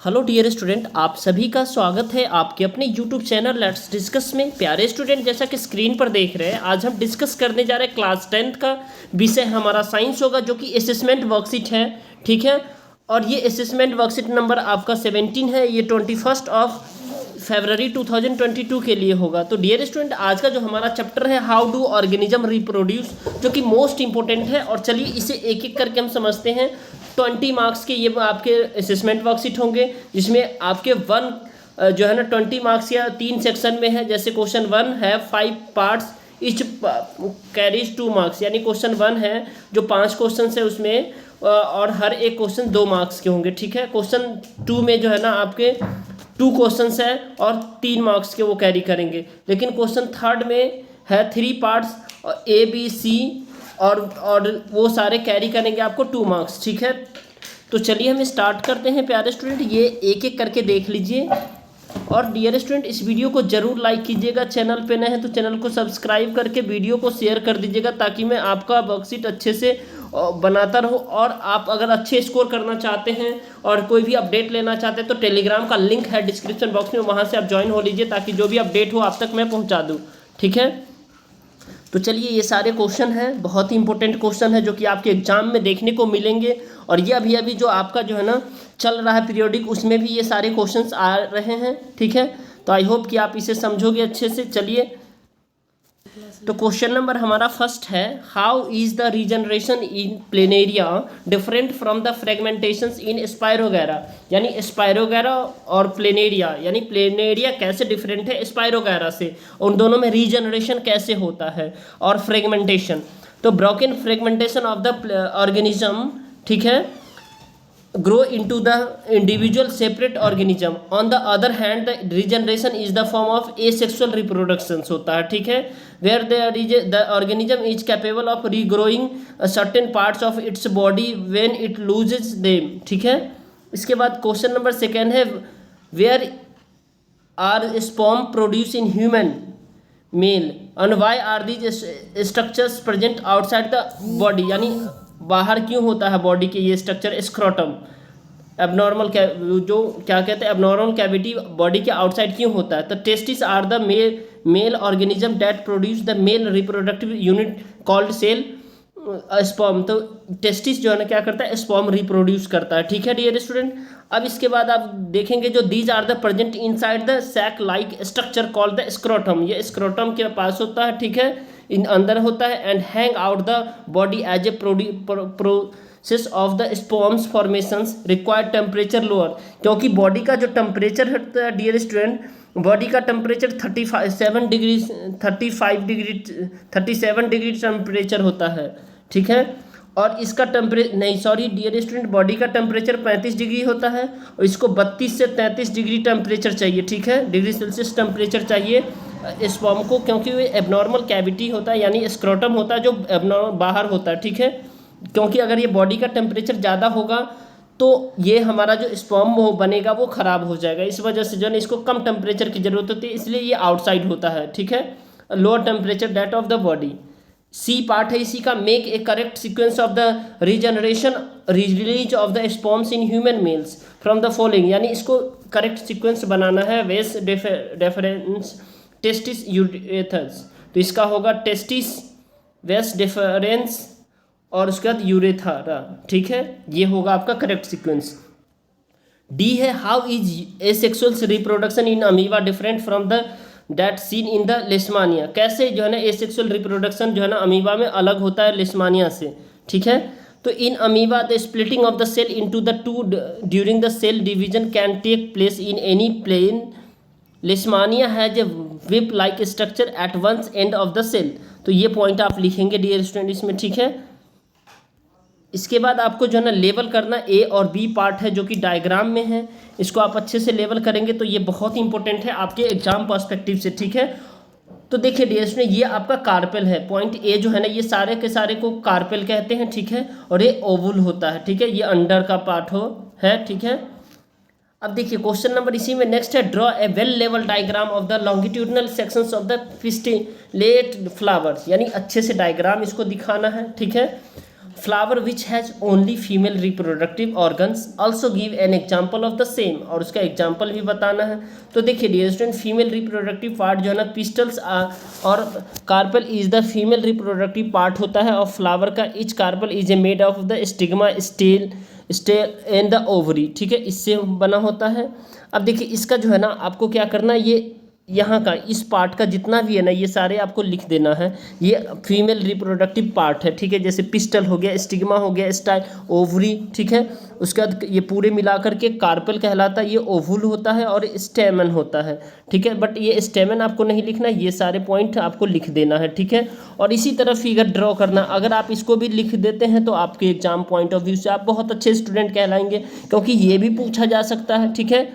Hello dear student, आप सभी का स्वागत है आपके अपने यूट्यूब चैनल लेट्स डिस्कस में। प्यारे स्टूडेंट, जैसा कि स्क्रीन पर देख रहे हैं, आज हम डिस्कस करने जा रहे हैं क्लास 10th का विषय हमारा साइंस होगा, जो कि असेसमेंट वर्कशीट है। ठीक है, और ये असेसमेंट वर्कशीट नंबर आपका 17 है। ये 21 फरवरी 2022 के लिए होगा। तो डियर स्टूडेंट, आज का जो हमारा चैप्टर है हाउ डू ऑर्गेनिज्म रिप्रोड्यूस, जो कि मोस्ट इंपॉर्टेंट है। और चलिए इसे एक एक करके हम समझते हैं। 20 मार्क्स के ये आपके असेसमेंट वर्कशीट होंगे, जिसमें आपके जो है ना 20 मार्क्स या 3 सेक्शन में है। जैसे क्वेश्चन 1 है 5 पार्ट्स, ईच कैरीज 2 मार्क्स, यानी क्वेश्चन 1 है जो 5 क्वेश्चन है उसमें, और हर एक क्वेश्चन 2 मार्क्स के होंगे। ठीक है, क्वेश्चन 2 में जो है ना आपके 2 क्वेश्चंस है और 3 मार्क्स के वो कैरी करेंगे। लेकिन क्वेश्चन 3 में है 3 पार्ट्स और ए बी सी, और वो सारे कैरी करेंगे आपको 2 मार्क्स। ठीक है, तो चलिए हम स्टार्ट करते हैं। प्यारे स्टूडेंट, ये एक एक करके देख लीजिए। और डियर स्टूडेंट, इस वीडियो को जरूर लाइक कीजिएगा। चैनल पे नए हैं तो चैनल को सब्सक्राइब करके वीडियो को शेयर कर दीजिएगा, ताकि मैं आपका वर्कशीट अच्छे से बनाता रहूं। और आप अगर अच्छे स्कोर करना चाहते हैं और कोई भी अपडेट लेना चाहते हैं तो टेलीग्राम का लिंक है डिस्क्रिप्शन बॉक्स में, वहाँ से आप ज्वाइन हो लीजिए, ताकि जो भी अपडेट हो आप तक मैं पहुँचा दूँ। ठीक है, तो चलिए ये सारे क्वेश्चन हैं, बहुत ही इंपॉर्टेंट क्वेश्चन है जो कि आपके एग्जाम में देखने को मिलेंगे। और ये अभी जो आपका जो है ना चल रहा है पीरियोडिक, उसमें भी ये सारे क्वेश्चंस आ रहे हैं। ठीक है, तो आई होप कि आप इसे समझोगे अच्छे से। चलिए, तो क्वेश्चन नंबर हमारा फर्स्ट है, how is the regeneration in planaria different from the fragmentations in spirogyra. यानी स्पायरोगैरा और प्लेनेरिया, यानी प्लेनेरिया कैसे डिफरेंट है स्पायरोगैरा से, उन दोनों में रीजनरेशन कैसे होता है, और फ्रेगमेंटेशन। तो broken fragmentation of the organism, ठीक है, grow into the individual separate organism. On the other hand, the regeneration is the form of asexual reproduction होता है। ठीक है, where the organism is capable of regrowing certain parts of its body when it loses them. ठीक है, इसके बाद question number second है, where are sperm produced in human male and why are these structures present outside the body। यानी बाहर क्यों होता है बॉडी के ये स्ट्रक्चर, स्क्रोटम एबनॉर्मल जो क्या कहते हैं एबनॉर्मल कैविटी बॉडी के आउटसाइड क्यों होता है। तो testis are the male organism that produce the male reproductive unit called cell sperm. तो टेस्टिस जो है ना क्या करता है, स्पर्म रिप्रोड्यूस करता है। ठीक है डियर स्टूडेंट, अब इसके बाद आप देखेंगे जो these are the present inside the sac like structure called the scrotum. ये स्क्रोटम के पास होता है। ठीक है, इन अंदर होता है, and hang out the body as a process of the sperms formations required temperature lower. क्योंकि बॉडी का जो टेम्परेचर होता है डियर स्टूडेंट, बॉडी का टेम्परेचर 37 डिग्री टेम्परेचर होता है। ठीक है, और इसका डियर स्टूडेंट, बॉडी का टेम्परेचर 35 डिग्री होता है और इसको 32 से 33 डिग्री टेम्परेचर चाहिए। ठीक है, डिग्री सेल्सियस टेम्परेचर चाहिए स्पर्म को, क्योंकि वो एबनॉर्मल कैविटी होता है, यानी स्क्रोटम होता है जो एबनॉर्मल बाहर होता है। ठीक है, क्योंकि अगर ये बॉडी का टेम्परेचर ज़्यादा होगा तो ये हमारा जो स्पर्म बनेगा वो ख़राब हो जाएगा। इस वजह से जो है इसको कम टेम्परेचर की ज़रूरत होती है, इसलिए ये आउटसाइड होता है। ठीक है, lower temperature that of the body. C part है इसी का, make a correct sequence of the regeneration release of the sperms in human males from the following. यानी इसको करेक्ट सीक्वेंस बनाना है। वेस डिफरेंस टेस्टिस यूरेथस, तो इसका होगा टेस्टिस, वेस डिफरेंस और उसके बाद यूरेथरा। ठीक है, ये होगा आपका करेक्ट सीक्वेंस। डी है, how is asexual reproduction in amoeba different from the that seen in the लेशमानिया। कैसे जो है ना एसेक्सुअल रिप्रोडक्शन जो है ना अमीबा में अलग होता है लेशमानिया से। ठीक है, तो in amoeba the splitting of the cell into the two during the cell division can take place in any plane. Leishmania has a whip like structure at once end of the cell. तो ये point आप लिखेंगे dear student इसमें। ठीक है, इसके बाद आपको जो है ना लेवल करना ए और बी पार्ट है जो कि डायग्राम में है, इसको आप अच्छे से लेवल करेंगे तो ये बहुत इंपॉर्टेंट है आपके एग्जाम पर्सपेक्टिव से। ठीक है, तो देखिए डियर स्टूडेंट, ये आपका कार्पेल है। पॉइंट ए जो है ना ये सारे के सारे को कार्पेल कहते हैं। ठीक है, और ये ओवुल होता है। ठीक है, ये अंडर का पार्ट है। ठीक है, अब देखिए क्वेश्चन नंबर इसी में नेक्स्ट है, draw a well level diagram of the longitudinal sections of the pistillate flowers. यानी अच्छे से डायग्राम इसको दिखाना है। ठीक है, flower which has only female reproductive organs also give an example of the same, और उसका एग्जाम्पल भी बताना है। तो देखिए dear student, female reproductive part जो है ना पिस्टल्स और carpel is the female reproductive part होता है और फ्लावर का etch carpel is a made of the stigma style and the ovary, ठीक है, इससे बना होता है। अब देखिए इसका जो है ना आपको क्या करना है, ये यहाँ का इस पार्ट का जितना भी है ना ये सारे आपको लिख देना है। ये फीमेल रिप्रोडक्टिव पार्ट है, ठीक है, जैसे पिस्टल हो गया, स्टिग्मा हो गया, स्टाइल, ओवरी, ठीक है, उसके बाद ये पूरे मिलाकर के कार्पेल कहलाता है, ये ओवुल होता है और स्टेमन होता है, ठीक है। बट ये स्टेमन आपको नहीं लिखना, ये सारे पॉइंट आपको लिख देना है, ठीक है। और इसी तरह फिगर ड्रॉ करना, अगर आप इसको भी लिख देते हैं तो आपके एग्जाम पॉइंट ऑफ व्यू से आप बहुत अच्छे स्टूडेंट कहलाएंगे, क्योंकि ये भी पूछा जा सकता है, ठीक है।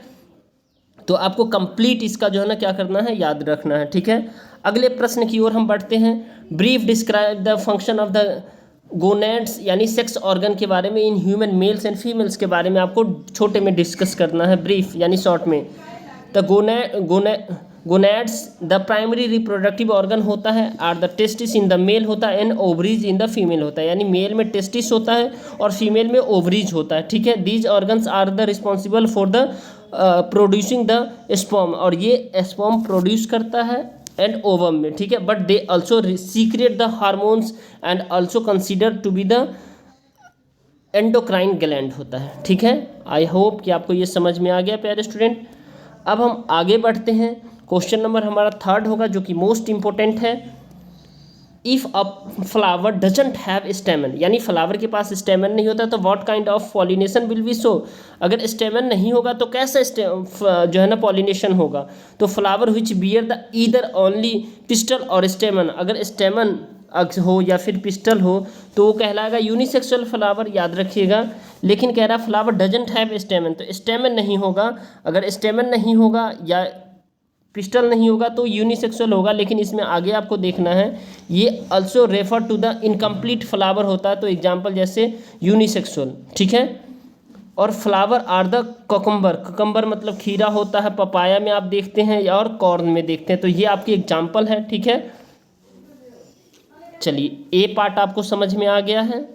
तो आपको कंप्लीट इसका जो है ना क्या करना है, याद रखना है, ठीक है। अगले प्रश्न की ओर हम बढ़ते हैं। Brief describe the function of the gonads यानी सेक्स ऑर्गन के बारे में इन ह्यूमन मेल्स एंड फीमेल्स के बारे में आपको छोटे में डिस्कस करना है, ब्रीफ यानी शॉर्ट में। The gonads the primary reproductive organ होता है, are the testis in the male होता है and ovaries in the female होता है, यानी मेल में टेस्टिस होता है और फीमेल में ओवरीज होता है, ठीक है। These organs are the responsible for the producing the sperm, और ये स्पर्म प्रोड्यूस करता है एंड ओवम में, ठीक है। But they also secrete the hormones and also consider to be the endocrine gland होता है, ठीक है। आई होप कि आपको ये समझ में आ गया प्यारे स्टूडेंट। अब हम आगे बढ़ते हैं। क्वेश्चन नंबर हमारा 3 होगा जो कि मोस्ट इंपॉर्टेंट है। If a flower doesn't have स्टेमन, यानी फ्लावर के पास स्टेमन नहीं होता तो what kind of pollination will be show, अगर स्टेमन नहीं होगा तो कैसा जो है ना पॉलिनेशन होगा। तो flower which bear the either only pistol और स्टेमन, अगर स्टेमन हो या फिर पिस्टल हो तो वो कहलाएगा यूनिसेक्सुअल फ्लावर, याद रखिएगा। लेकिन कह रहा फ्लावर डजंट हैव स्टेमन, तो स्टेमन नहीं होगा, अगर स्टेमन नहीं होगा या पिस्टल नहीं होगा तो यूनिसेक्सुअल होगा। लेकिन इसमें आगे आपको देखना है, ये also refer to the incomplete flower होता है, तो एग्जाम्पल जैसे यूनिसेक्सुअल, ठीक है। और फ्लावर आर द ककम्बर मतलब खीरा होता है, पपाया में आप देखते हैं और कॉर्न में देखते हैं, तो ये आपकी एग्जाम्पल है, ठीक है। चलिए ए पार्ट आपको समझ में आ गया है।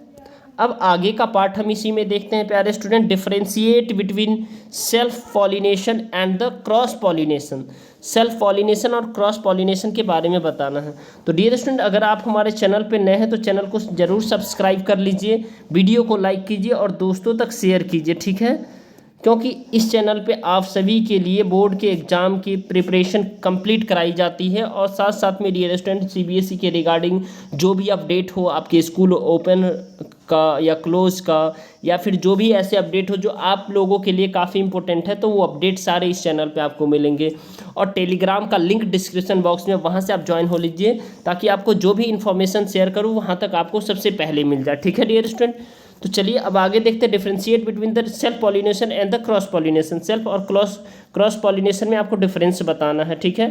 अब आगे का पार्ट हम इसी में देखते हैं प्यारे student. Differentiate between self pollination and the cross pollination, self pollination और क्रॉस पॉलिनेशन के बारे में बताना है। तो डियर स्टूडेंट, अगर आप हमारे चैनल पे नए हैं तो चैनल को ज़रूर सब्सक्राइब कर लीजिए, वीडियो को लाइक कीजिए और दोस्तों तक शेयर कीजिए, ठीक है, क्योंकि इस चैनल पे आप सभी के लिए बोर्ड के एग्ज़ाम की प्रिपरेशन कंप्लीट कराई जाती है और साथ साथ में डियर स्टूडेंट सीबीएसई के रिगार्डिंग जो भी अपडेट हो, आपके स्कूल ओपन का या क्लोज का या फिर जो भी ऐसे अपडेट हो जो आप लोगों के लिए काफ़ी इंपॉर्टेंट है, तो वो अपडेट सारे इस चैनल पे आपको मिलेंगे। और टेलीग्राम का लिंक डिस्क्रिप्शन बॉक्स में, वहाँ से आप ज्वाइन हो लीजिए ताकि आपको जो भी इन्फॉर्मेशन शेयर करूँ वहाँ तक आपको सबसे पहले मिल जाए, ठीक है डियर स्टूडेंट। तो चलिए अब आगे देखते हैं। Differentiate between the self pollination and the cross pollination, self और क्रॉस पॉलिनेशन में आपको डिफरेंस बताना है, ठीक है।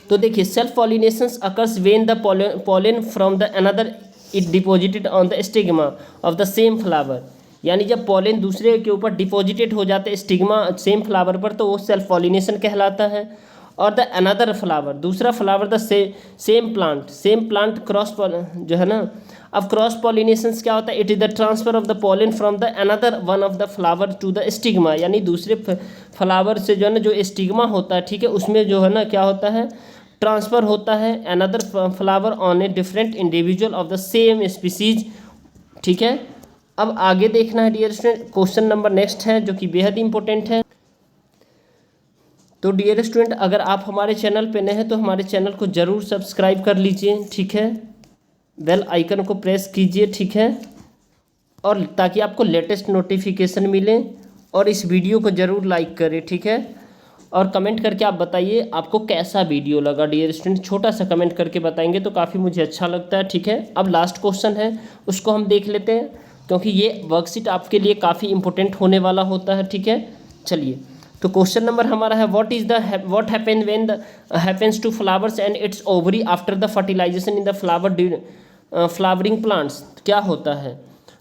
तो देखिए self pollination occurs when the pollen from the another it deposited on the stigma of the same flower, यानी जब पॉलन दूसरे के ऊपर डिपॉजिटेड हो जाते हैं स्टिग्मा सेम फ्लावर पर तो वो सेल्फ पॉलिनेशन कहलाता है। और द अनदर फ्लावर, दूसरा flower the same plant cross जो है ना। अब क्रॉस पॉलिनेशन क्या होता है, it is the transfer of the pollen from the another one of the flower to the stigma, यानी दूसरे फ्लावर से जो है ना जो स्टिग्मा होता है, ठीक है, उसमें जो है ना क्या होता है, ट्रांसफ़र होता है another flower on a different individual of the same species, ठीक है। अब आगे देखना है dear student, question number next है जो कि बेहद इंपॉर्टेंट है। तो डियर स्टूडेंट, अगर आप हमारे चैनल पे नए हैं तो हमारे चैनल को ज़रूर सब्सक्राइब कर लीजिए, ठीक है, बेल आइकन को प्रेस कीजिए, ठीक है, और ताकि आपको लेटेस्ट नोटिफिकेशन मिले। और इस वीडियो को ज़रूर लाइक करें, ठीक है, और कमेंट करके आप बताइए आपको कैसा वीडियो लगा डियर स्टूडेंट, छोटा सा कमेंट करके बताएंगे तो काफ़ी मुझे अच्छा लगता है, ठीक है। अब लास्ट क्वेश्चन है उसको हम देख लेते हैं क्योंकि ये वर्कशीट आपके लिए काफ़ी इंपॉर्टेंट होने वाला होता है, ठीक है। चलिए तो क्वेश्चन नंबर हमारा है what happen when the happens to flowers and its ovary after the fertilization in the flowering plants, क्या होता है।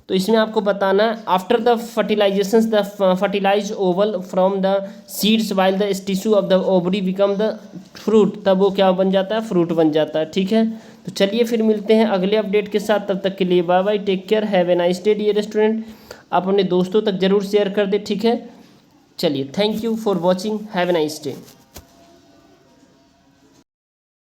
तो इसमें आपको बताना है after the fertilization the fertilize oval from the seeds while the tissue of the ovary become the fruit, तब वो क्या बन जाता है, फ्रूट बन जाता है, ठीक है। तो चलिए फिर मिलते हैं अगले अपडेट के साथ, तब तक के लिए bye bye, take care, have a nice day dear student. आप अपने दोस्तों तक ज़रूर शेयर कर दें, ठीक है। चलिए, thank you for watching, have a nice day.